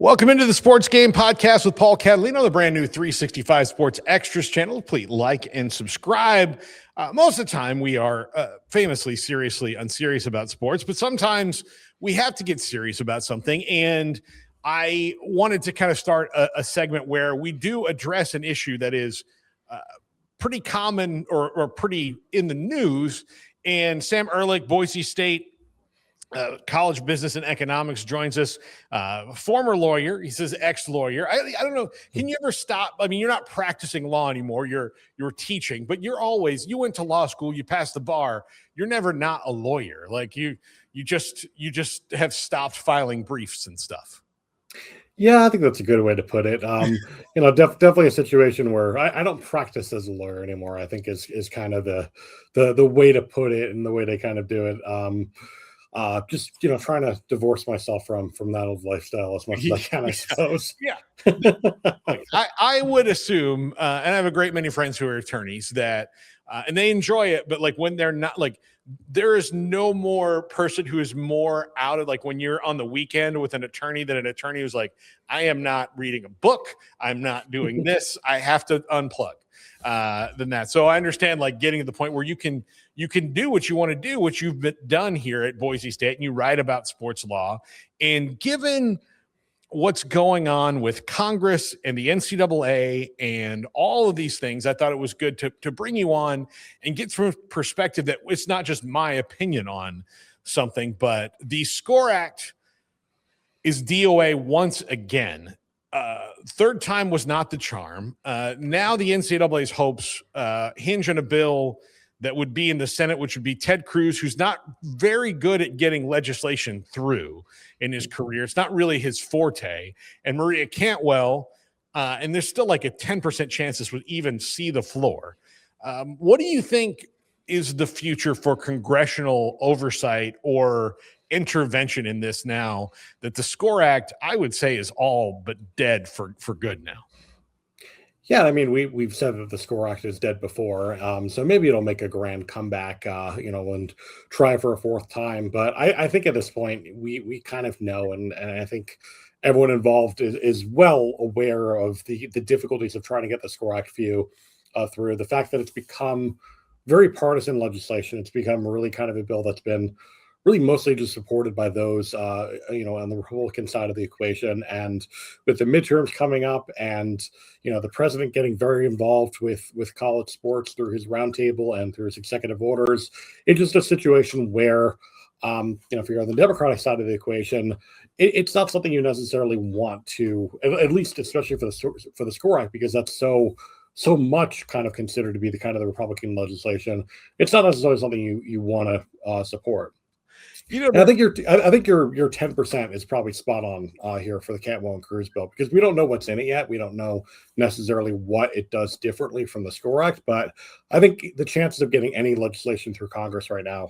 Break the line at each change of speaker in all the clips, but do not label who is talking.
Welcome into the Sports Game Podcast with Paul Catalino, the brand new 365 Sports Extras channel. Please like and subscribe. Most of the time, we are famously, seriously unserious about sports, but sometimes we have to get serious about something. And I wanted to kind of start a segment where we do address an issue that is pretty common or pretty in the news. And Sam Ehrlich, Boise State college business and economics, joins us. Former lawyer, he says ex-lawyer. I don't know. Can you ever stop? I mean, you're not practicing law anymore. You're teaching, but you went to law school. You passed the bar. You're never not a lawyer. Like you just have stopped filing briefs and stuff.
Yeah, I think that's a good way to put it. Definitely a situation where I don't practice as a lawyer anymore, I think is kind of the way to put it and the way they kind of do it. Trying to divorce myself from that old lifestyle as much as I can, I suppose.
Yeah. I would assume, and I have a great many friends who are attorneys that, and they enjoy it, but like when they're not, like there is no more person who is more out of, like when you're on the weekend with an attorney than an attorney who's like, I am not reading a book. I'm not doing this. I have to unplug than that. So I understand like getting to the point where you can do what you want to do, what you've done here at Boise State, and you write about sports law. And given what's going on with Congress and the NCAA and all of these things, I thought it was good to bring you on and get from a perspective that it's not just my opinion on something, but the SCORE Act is DOA once again. Third time was not the charm. Now the NCAA's hopes hinge on a bill that would be in the Senate, which would be Ted Cruz, who's not very good at getting legislation through in his career. It's not really his forte. And Maria Cantwell, and there's still like a 10% chance this would even see the floor. What do you think is the future for congressional oversight or intervention in this now that the SCORE Act, I would say, is all but dead for good now?
Yeah, I mean, we've said that the SCORE Act is dead before, so maybe it'll make a grand comeback, and try for a fourth time. But I think at this point, we kind of know, and I think everyone involved is well aware of the difficulties of trying to get the SCORE Act through. The fact that it's become very partisan legislation, it's become really kind of a bill that's been really mostly just supported by those, on the Republican side of the equation. And with the midterms coming up and, the president getting very involved with college sports through his roundtable and through his executive orders, it's just a situation where, if you're on the Democratic side of the equation, it's not something you necessarily want to, at least especially for the SCORE Act, because that's so much kind of considered to be the kind of the Republican legislation. It's not necessarily something you want to support. I think your 10% is probably spot on here for the Cantwell and Cruz bill, because we don't know what's in it yet. We don't know necessarily what it does differently from the SCORE Act, but I think the chances of getting any legislation through Congress right now,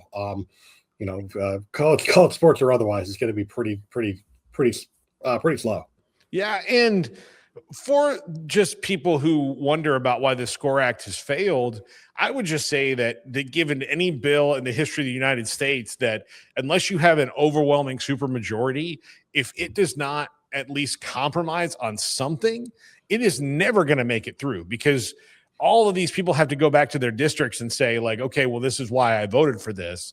college sports or otherwise, is going to be pretty slow.
Yeah, and for just people who wonder about why the SCORE Act has failed, I would just say that given any bill in the history of the United States, that unless you have an overwhelming supermajority, if it does not at least compromise on something, it is never going to make it through, because all of these people have to go back to their districts and say, like, okay, well, this is why I voted for this,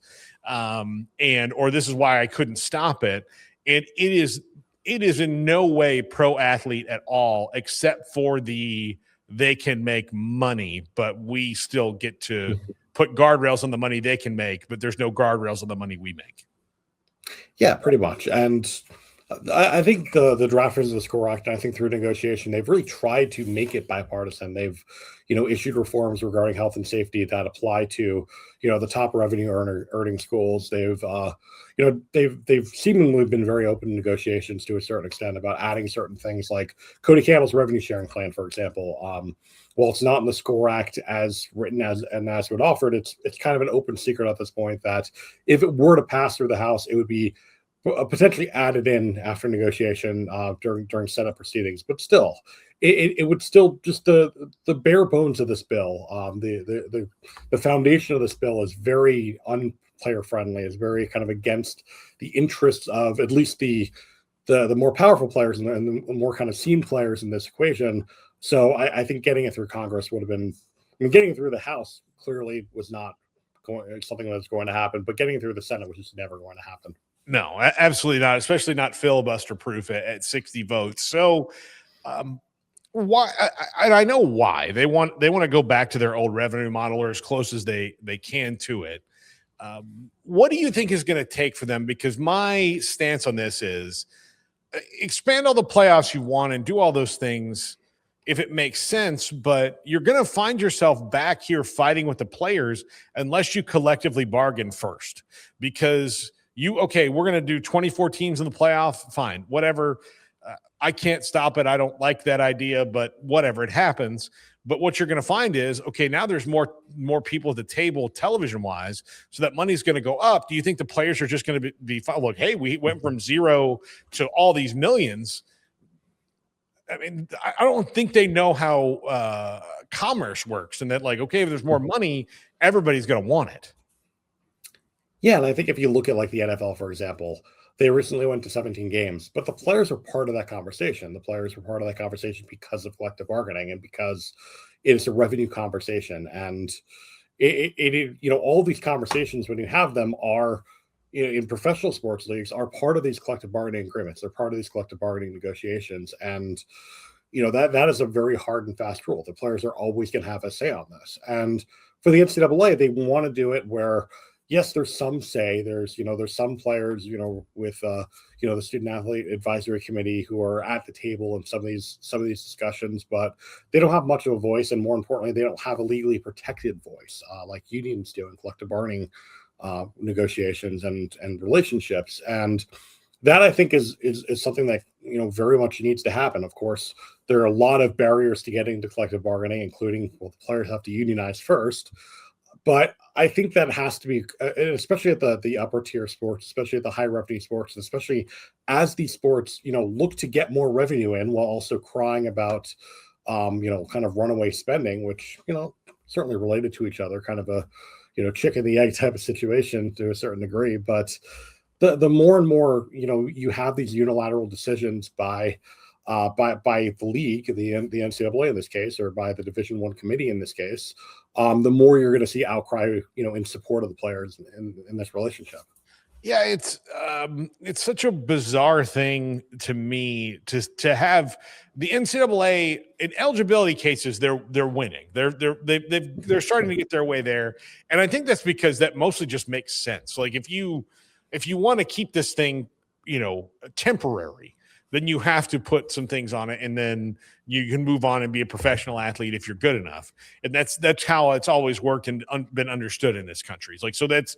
or this is why I couldn't stop it. And it is in no way pro-athlete at all, except for they can make money, but we still get to put guardrails on the money they can make, but there's no guardrails on the money we make.
Yeah, pretty much. And I think the drafters of the SCORE Act, I think through negotiation, they've really tried to make it bipartisan. They've, issued reforms regarding health and safety that apply to, the top revenue earning schools. They've seemingly been very open to negotiations to a certain extent about adding certain things like Cody Cantwell's revenue sharing plan, for example. While it's not in the SCORE Act as written as it offered, it's kind of an open secret at this point that if it were to pass through the House, it would be potentially added in after negotiation during Senate proceedings. But still, it would still just the bare bones of this bill. The foundation of this bill is very unplayer friendly. Is very kind of against the interests of at least the the more powerful players and the more kind of seen players in this equation. So I think getting it through Congress would have been, I mean, getting it through the House clearly was not something that was going to happen, but getting it through the Senate was just never going to happen.
No, absolutely not, especially not filibuster proof at 60 votes. So, why? I know why they want to go back to their old revenue model or as close as they can to it. What do you think is going to take for them? Because my stance on this is expand all the playoffs you want and do all those things if it makes sense, but you're going to find yourself back here fighting with the players unless you collectively bargain first. Because we're going to do 24 teams in the playoff, fine, whatever. I can't stop it. I don't like that idea, but whatever, it happens. But what you're going to find is, okay, now there's more people at the table television-wise, so that money's going to go up. Do you think the players are just going to be look, hey, we went from zero to all these millions? I mean, I don't think they know how commerce works, and that, like, okay, if there's more money, everybody's going to want it.
Yeah, and I think if you look at like the NFL, for example, they recently went to 17 games, but the players are part of that conversation. The players were part of that conversation because of collective bargaining and because it's a revenue conversation. And all these conversations, when you have them, are in professional sports leagues, are part of these collective bargaining agreements. They're part of these collective bargaining negotiations. And that is a very hard and fast rule. The players are always going to have a say on this. And for the NCAA, they want to do it where, yes, there's some say. There's some players, with the Student Athlete Advisory Committee who are at the table in some of these discussions, but they don't have much of a voice, and more importantly, they don't have a legally protected voice like unions do in collective bargaining negotiations and relationships. And that, I think, is something that very much needs to happen. Of course, there are a lot of barriers to getting to collective bargaining, including, well, the players have to unionize first. But I think that has to be, especially at the upper tier sports, especially at the high revenue sports, and especially as these sports, look to get more revenue in while also crying about, kind of runaway spending, which, certainly related to each other, kind of a, chicken and the egg type of situation to a certain degree. But the more and more, you have these unilateral decisions by the league, the NCAA in this case, or by the Division I committee in this case, the more you're going to see outcry, in support of the players in this relationship.
Yeah, it's such a bizarre thing to me to have the NCAA in eligibility cases. They're winning. They're starting to get their way there, and I think that's because that mostly just makes sense. Like if you want to keep this thing, temporary, then you have to put some things on it, and then you can move on and be a professional athlete if you're good enough. And that's how it's always worked and been understood in this country. It's like, so that's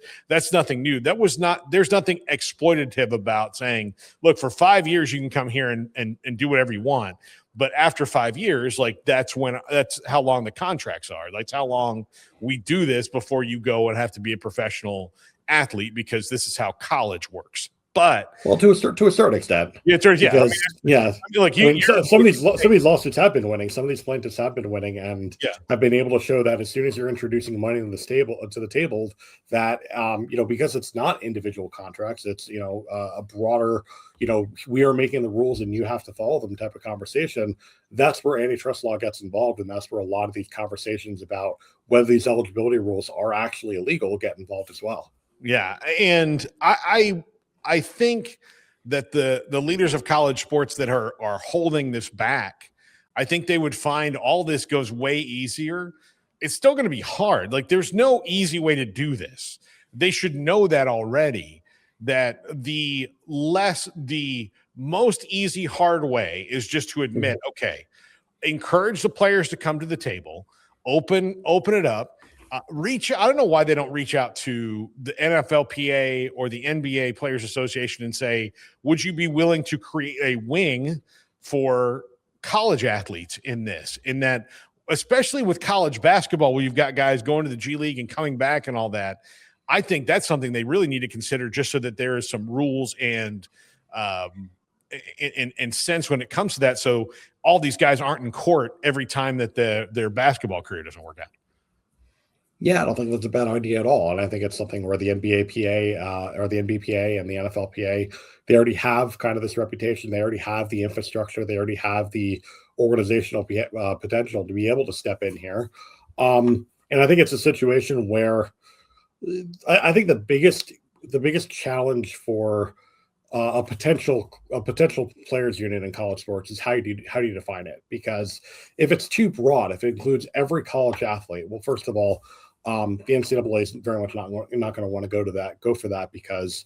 nothing new. There's nothing exploitative about saying, look, for 5 years you can come here and do whatever you want. But after 5 years, like that's how long the contracts are. That's how long we do this before you go and have to be a professional athlete, because this is how college works. But
to a certain extent, some of these lawsuits have been winning. Some of these plaintiffs have been winning, and have been able to show that as soon as you're introducing money to the table, that because it's not individual contracts, it's a broader we are making the rules and you have to follow them type of conversation. That's where antitrust law gets involved, and that's where a lot of these conversations about whether these eligibility rules are actually illegal get involved as well.
Yeah, and I think that the leaders of college sports that are holding this back, I think they would find all this goes way easier. It's still going to be hard. Like, there's no easy way to do this. They should know that already, that the most easy hard way is just to admit, okay, encourage the players to come to the table, open it up. I don't know why they don't reach out to the NFLPA or the NBA Players Association and say, would you be willing to create a wing for college athletes in that, especially with college basketball, where you've got guys going to the G League and coming back and all that. I think that's something they really need to consider, just so that there is some rules and sense when it comes to that. So all these guys aren't in court every time that their basketball career doesn't work out.
Yeah, I don't think that's a bad idea at all, and I think it's something where the NBAPA or the NBPA and the NFLPA, they already have kind of this reputation. They already have the infrastructure. They already have the organizational potential to be able to step in here. And I think it's a situation where I think the biggest challenge for a potential players union in college sports is how do you define it? Because if it's too broad, if it includes every college athlete, well, first of all, the NCAA is very much not going to want to go for that, because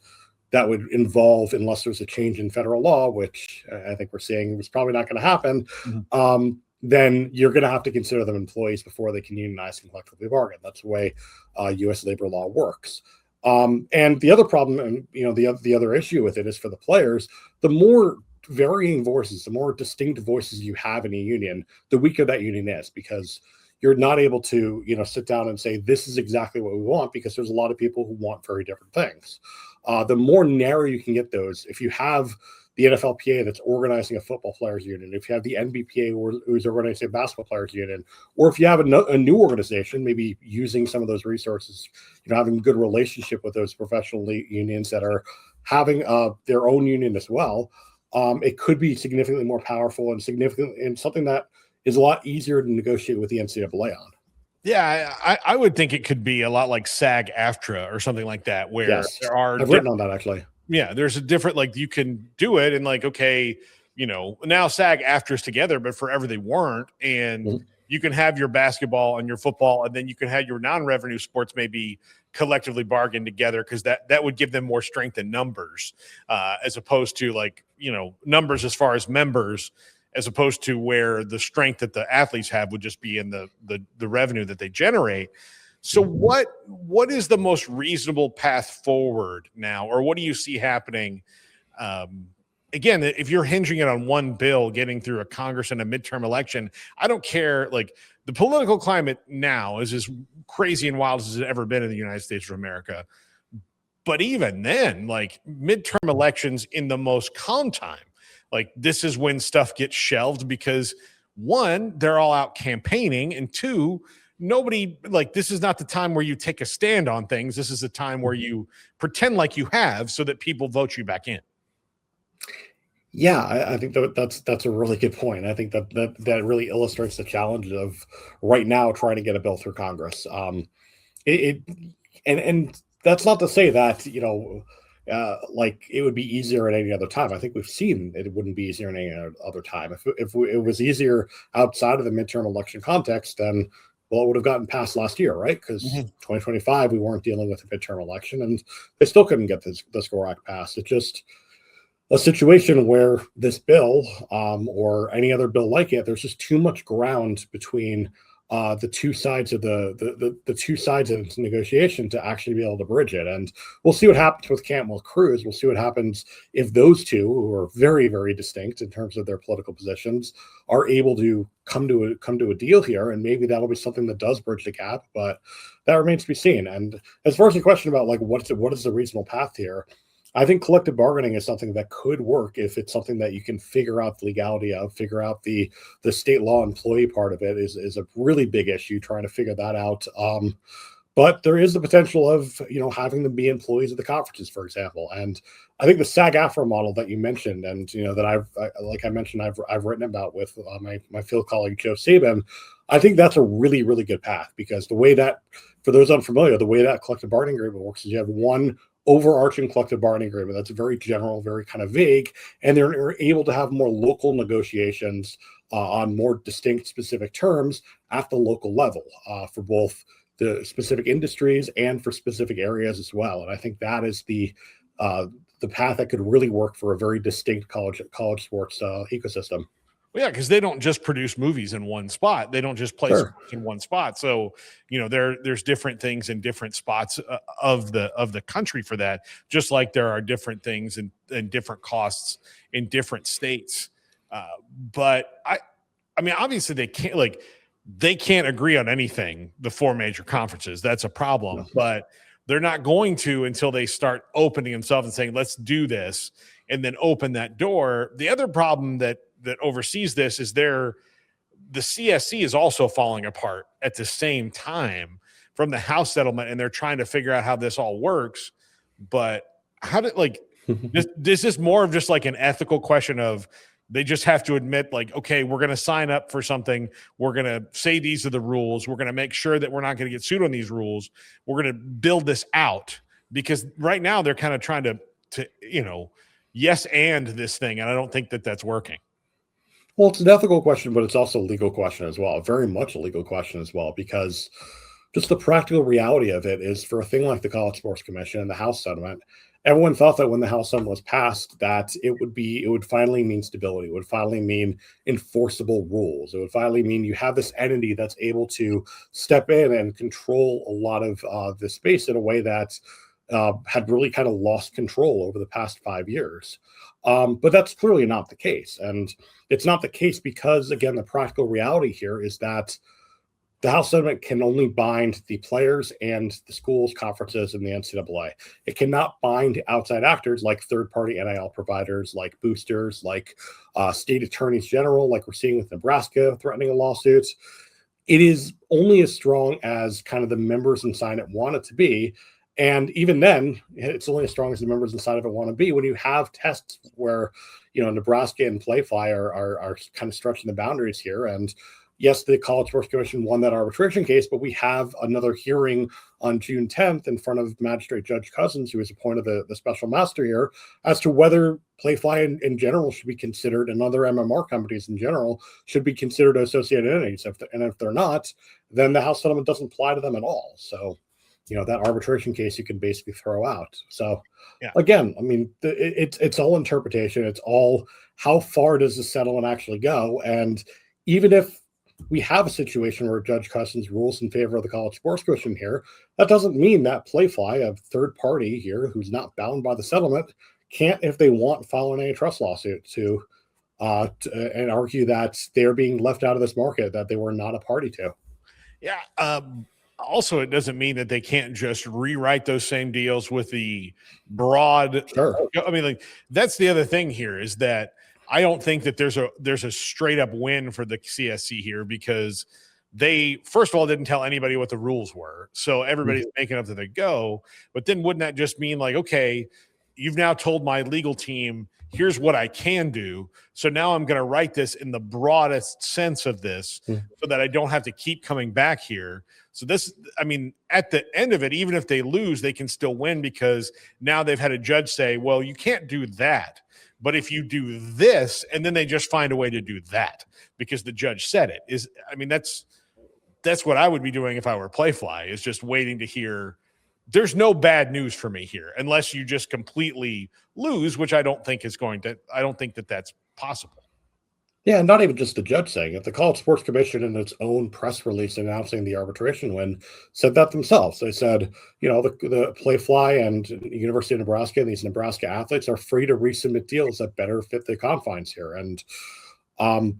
that would involve, unless there's a change in federal law, which I think we're seeing is probably not going to happen.
Mhm.
Then you're going to have to consider them employees before they can unionize and collectively bargain. That's the way U.S. labor law works. And the other problem, and the other issue with it is for the players. The more varying voices, the more distinct voices you have in a union, the weaker that union is, because you're not able to sit down and say this is exactly what we want, because there's a lot of people who want very different things. The more narrow you can get those, if you have the NFLPA that's organizing a football players union, if you have the NBPA who's organizing a basketball players union, or if you have a new organization, maybe using some of those resources, having a good relationship with those professional unions that are having their own union as well, it could be significantly more powerful and something that is a lot easier to negotiate with the NCAA on.
Yeah, I would think it could be a lot like SAG-AFTRA or something like that, where
Yes,
there are
I've written on that actually.
yeah, there's a different, like, you can do it and like, okay, now SAG-AFTRA's together, but forever they weren't. And
Mhm.
you can have your basketball and your football, and then you can have your non-revenue sports maybe collectively bargain together, because that would give them more strength in numbers, as opposed to, like, numbers as far as members, as opposed to where the strength that the athletes have would just be in the revenue that they generate. So what is the most reasonable path forward now, or what do you see happening? Um, Again, if you're hinging it on one bill getting through a Congress and a midterm election, I don't care. Like, the political climate now is as crazy and wild as it's ever been in the United States of America. But even then, like, midterm elections in the most calm time, like, this is when stuff gets shelved, because one, they're all out campaigning, and two, nobody, like, this is not the time where you take a stand on things. This is the time where you pretend like you have, so that people vote you back in.
Yeah, I think that's a really good point. I think that really illustrates the challenge of right now trying to get a bill through Congress. It and that's not to say that like it would be easier at any other time. I think we've seen it wouldn't be easier in any other time. If it was easier outside of the midterm election context, then well, it would have gotten passed last year, right? Because
Mhm.
2025 we weren't dealing with a midterm election, and they still couldn't get the SCORE Act passed. It just a situation where this bill or any other bill like it, there's just too much ground between the two sides of the two sides of this negotiation to actually be able to bridge it. And we'll see what happens with Cantwell Cruz. We'll see what happens if those two, who are very, very distinct in terms of their political positions, are able to come to a deal here. And maybe that'll be something that does bridge the gap, but that remains to be seen. And as far as the question about like what is the reasonable path here, I think collective bargaining is something that could work if it's something that you can figure out the legality of, figure out the state law employee part of it is a really big issue, trying to figure that out. But there is the potential of having them be employees of the conferences, for example. And I think the SAG-AFTRA model that you mentioned, and that like I mentioned, I've written about with my field colleague Joe Sabin. I think that's a really, really good path, because the way that, for those unfamiliar, the way that collective bargaining agreement works is you have one overarching collective bargaining agreement that's very general, very kind of vague, and they're able to have more local negotiations on more distinct, specific terms at the local level for both the specific industries and for specific areas as well. And I think that is the path that could really work for a very distinct college sports ecosystem.
Well, yeah, because they don't just produce movies in one spot. They don't just play
Sure.
sports in one spot. So, there's different things in different spots of the country for that. Just like there are different things and different costs in different states. Uh, but I mean, obviously they can't agree on anything. The four major conferences, that's a
No.
problem. But they're not going to until they start opening themselves and saying, "Let's do this," and then open that door. The other problem that oversees this is the CSC is also falling apart at the same time from the House settlement, and they're trying to figure out how this all works. But how did this is more of just like an ethical question of they just have to admit, like, okay, we're going to sign up for something. We're going to say these are the rules. We're going to make sure that we're not going to get sued on these rules. We're going to build this out, because right now they're kind of trying to yes and this thing, and I don't think that that's working.
Well, it's an ethical question, but it's also a legal question as well. Very much a legal question as well, because just the practical reality of it is, for a thing like the College Sports Commission and the House settlement, everyone thought that when the House settlement was passed, that it would finally mean stability. It would finally mean enforceable rules. It would finally mean you have this entity that's able to step in and control a lot of the space in a way that had really kind of lost control over the past 5 years. But that's clearly not the case. And it's not the case because, again, the practical reality here is that the House settlement can only bind the players and the schools, conferences, and the NCAA. It cannot bind outside actors like third-party NIL providers, like boosters, like state attorneys general, like we're seeing with Nebraska threatening a lawsuit. It is only as strong as kind of the members inside it want it to be. And even then, it's only as strong as the members inside of it want to be. When you have tests where, Nebraska and Playfly are kind of stretching the boundaries here. And yes, the College Sports Commission won that arbitration case, but we have another hearing on June 10th in front of Magistrate Judge Cousins, who has appointed the special master here, as to whether Playfly in general should be considered, and other MMR companies in general should be considered associated entities. If they're not, then the House settlement doesn't apply to them at all. So, that arbitration case you can basically throw out. So, Again, I mean, it's all interpretation. It's all how far does the settlement actually go? And even if we have a situation where Judge Cousins rules in favor of the College Sports Commission here, that doesn't mean that Playfly, a third party here who's not bound by the settlement, can't, if they want, file an antitrust lawsuit and argue that they're being left out of this market that they were not a party to.
Yeah. Also, it doesn't mean that they can't just rewrite those same deals with the broad.
Sure.
I mean, that's the other thing here, is that I don't think that there's a straight up win for the CSC here, because they, first of all, didn't tell anybody what the rules were. So everybody's making up that they go. But then wouldn't that just mean like, okay, you've now told my legal team, here's what I can do. So now I'm going to write this in the broadest sense of this so that I don't have to keep coming back here. So this, I mean, at the end of it, even if they lose, they can still win, because now they've had a judge say, well, you can't do that. But if you do this, and then they just find a way to do that because the judge said it, that's what I would be doing if I were Playfly, is just waiting to hear. There's no bad news for me here unless you just completely lose, which I don't think that that's possible.
Yeah, and not even just the judge saying it. The College Sports Commission, in its own press release announcing the arbitration win, said that themselves. They said, the Playfly and University of Nebraska and these Nebraska athletes are free to resubmit deals that better fit the confines here. And, I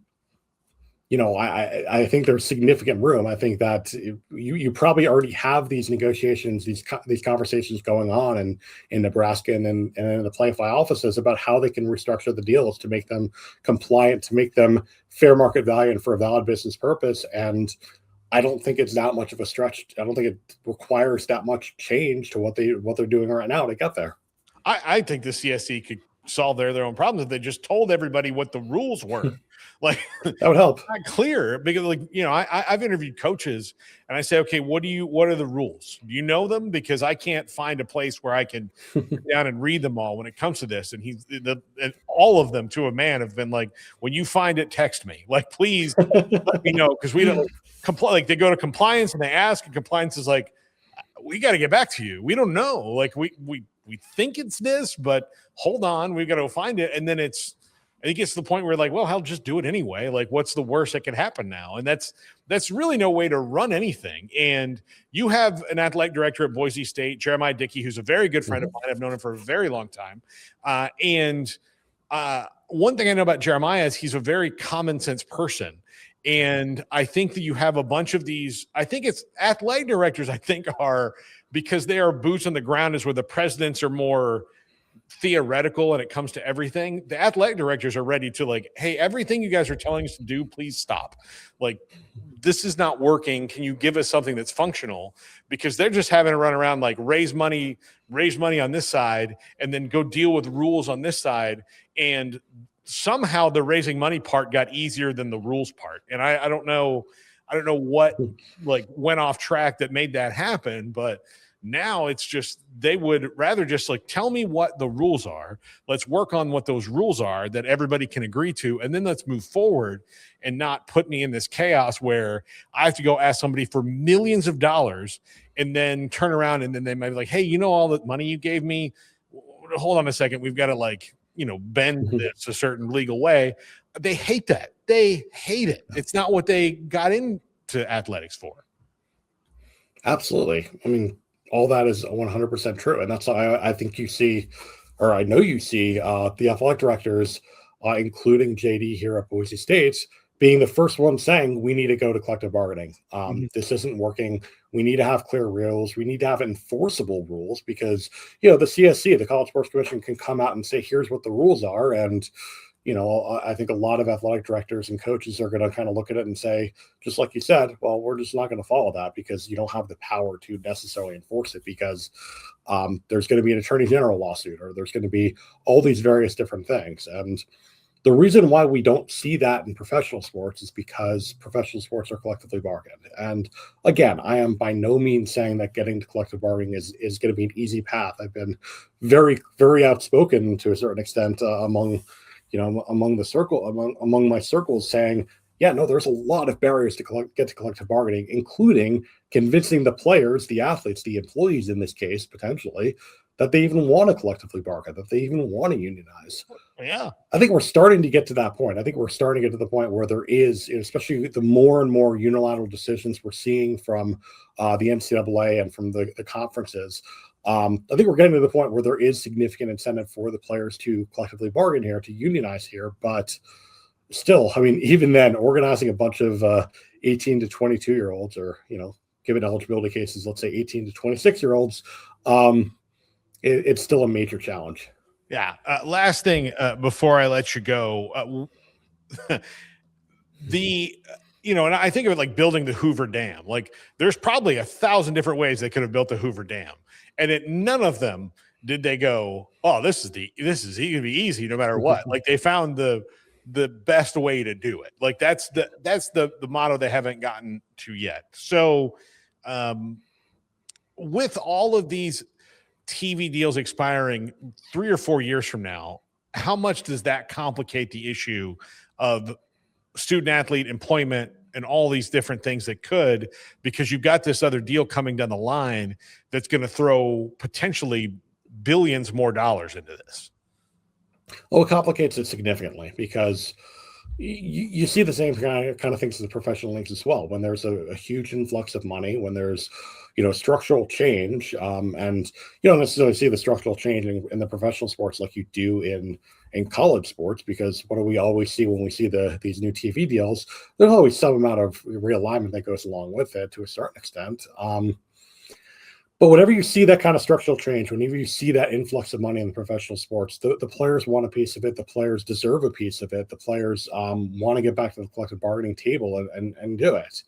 think there's significant room. I think that you probably already have these negotiations, these conversations going on in Nebraska and in the Playfly offices about how they can restructure the deals to make them compliant, to make them fair market value and for a valid business purpose. And I don't think it's that much of a stretch. I don't think it requires that much change to what they're doing right now to get there.
I think the CSC could solve their own problems if they just told everybody what the rules were. Like,
that would help.
Not clear, because I've interviewed coaches and I say, okay, what are the rules? Do you know them? Because I can't find a place where I can sit down and read them all when it comes to this. And all of them to a man have been like, when you find it, text me. Like, please let me know, because we don't comply. Like, they go to compliance and they ask, and compliance is like, we got to get back to you. We don't know. Like, we think it's this, but hold on, we've got to find it. And then it gets to the point where, like, well, hell, just do it anyway. Like, what's the worst that can happen now? And that's really no way to run anything. And you have an athletic director at Boise State, Jeremiah Dickey, who's a very good friend of mine. I've known him for a very long time. One thing I know about Jeremiah is he's a very common sense person. And I think that you have a bunch of these, I think it's athletic directors, I think, are, because they are boots on the ground, is where the presidents are more theoretical and it comes to everything, the athletic directors are ready to like, hey, everything you guys are telling us to do, please stop. Like, this is not working. Can you give us something that's functional? Because they're just having to run around like raise money on this side and then go deal with rules on this side. And somehow the raising money part got easier than the rules part. And I don't know what like went off track that made that happen, but now it's just, they would rather just like, tell me what the rules are. Let's work on what those rules are that everybody can agree to. And then let's move forward and not put me in this chaos where I have to go ask somebody for millions of dollars and then turn around and then they might be like, hey, you know, all the money you gave me, hold on a second. We've got to like, you know, bend this a certain legal way. They hate that. They hate it. It's not what they got into athletics for.
Absolutely. I mean, all that is 100% true. And that's why I think you see, or I know you see the athletic directors, including JD here at Boise State, being the first one saying, we need to go to collective bargaining. This isn't working. We need to have clear rules. We need to have enforceable rules because, you know, the CSC, the College Sports Commission, can come out and say, here's what the rules are. And, you know, I think a lot of athletic directors and coaches are going to kind of look at it and say, just like you said, well, we're just not going to follow that because you don't have the power to necessarily enforce it because there's going to be an attorney general lawsuit or there's going to be all these various different things. And the reason why we don't see that in professional sports is because professional sports are collectively bargained. And again, I am by no means saying that getting to collective bargaining is going to be an easy path. I've been very, very outspoken to a certain extent among my circles saying, yeah, no, there's a lot of barriers to get to collective bargaining, including convincing the players, the athletes, the employees in this case, potentially, that they even want to collectively bargain, that they even want to unionize.
Yeah.
I think we're starting to get to that point. I think we're starting to get to the point where there is, especially the more and more unilateral decisions we're seeing from the NCAA and from the conferences. I think we're getting to the point where there is significant incentive for the players to collectively bargain here, to unionize here. But still, I mean, even then, organizing a bunch of 18 to 22-year-olds or, you know, given eligibility cases, let's say 18 to 26-year-olds, it's still a major challenge.
Yeah. Last thing before I let you go, and I think of it like building the Hoover Dam. Like there's probably 1,000 different ways they could have built the Hoover Dam. And at none of them did they go, oh, this is going to be easy no matter what. Like they found the best way to do it. Like that's the motto they haven't gotten to yet. So with all of these TV deals expiring 3 or 4 years from now, how much does that complicate the issue of student athlete employment and all these different things that could, because you've got this other deal coming down the line that's going to throw potentially billions more dollars into this?
Well, it complicates it significantly because you see the same kind of things in the professional leagues as well. When there's a huge influx of money, when there's, you know, structural change, and you don't necessarily see the structural change in the professional sports like you do in college sports, because what do we always see when we see these new TV deals? There's always some amount of realignment that goes along with it to a certain extent. But whenever you see that kind of structural change, whenever you see that influx of money in the professional sports, the players want a piece of it. The players deserve a piece of it. The players want to get back to the collective bargaining table and do it.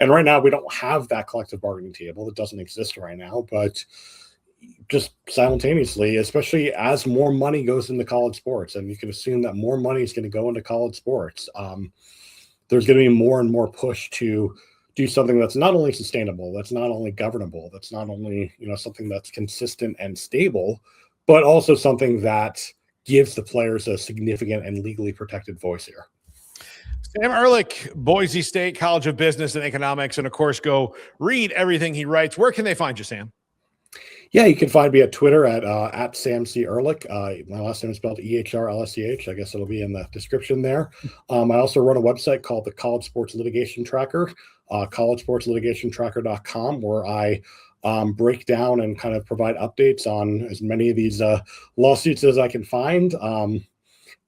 And right now, we don't have that collective bargaining table. It doesn't exist right now. But just simultaneously, especially as more money goes into college sports, and you can assume that more money is going to go into college sports, there's going to be more and more push to do something that's not only sustainable, that's not only governable, that's not only, you know, something that's consistent and stable, but also something that gives the players a significant and legally protected voice here.
Sam Ehrlich, Boise State College of Business and Economics, and of course, go read everything he writes. Where can they find you, Sam?
Yeah, you can find me at Twitter at Sam C. Ehrlich. My last name is spelled EHRLSCH. I guess it'll be in the description there. I also run a website called the College Sports Litigation Tracker, collegesportslitigationtracker.com, where I break down and kind of provide updates on as many of these lawsuits as I can find.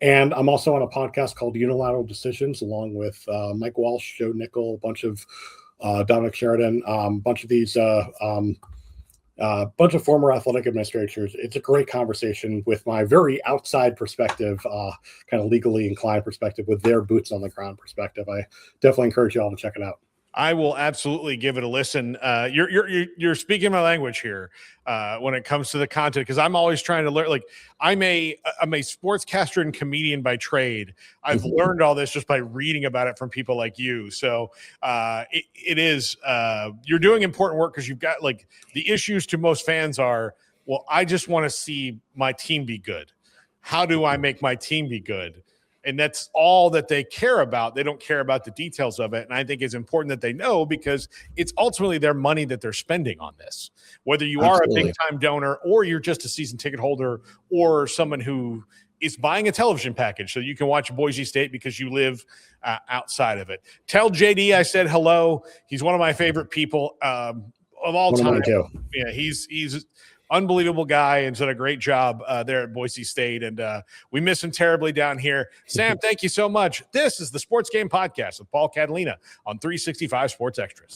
And I'm also on a podcast called Unilateral Decisions, along with Mike Walsh, Joe Nickel, a bunch of Dominic Sheridan, a bunch of these bunch of former athletic administrators. It's a great conversation with my very outside perspective, kind of legally inclined perspective, with their boots on the ground perspective. I definitely encourage you all to check it out.
I will absolutely give it a listen. You're speaking my language here when it comes to the content, because I'm always trying to learn. Like I'm a sportscaster and comedian by trade. I've learned all this just by reading about it from people like you. So it is you're doing important work, because you've got, like, the issues to most fans are, well, I just want to see my team be good. How do I make my team be good? And that's all that they care about. They don't care about the details of it. And I think it's important that they know, because it's ultimately their money that they're spending on this. Whether you are a big-time donor, or you're just a season ticket holder, or someone who is buying a television package so you can watch Boise State because you live outside of it. Tell JD I said hello. He's one of my favorite people of all time. Yeah, he's unbelievable guy and done a great job there at Boise State. And we miss him terribly down here. Sam, thank you so much. This is the Sports Game Podcast with Paul Catalina on 365 Sports Extras.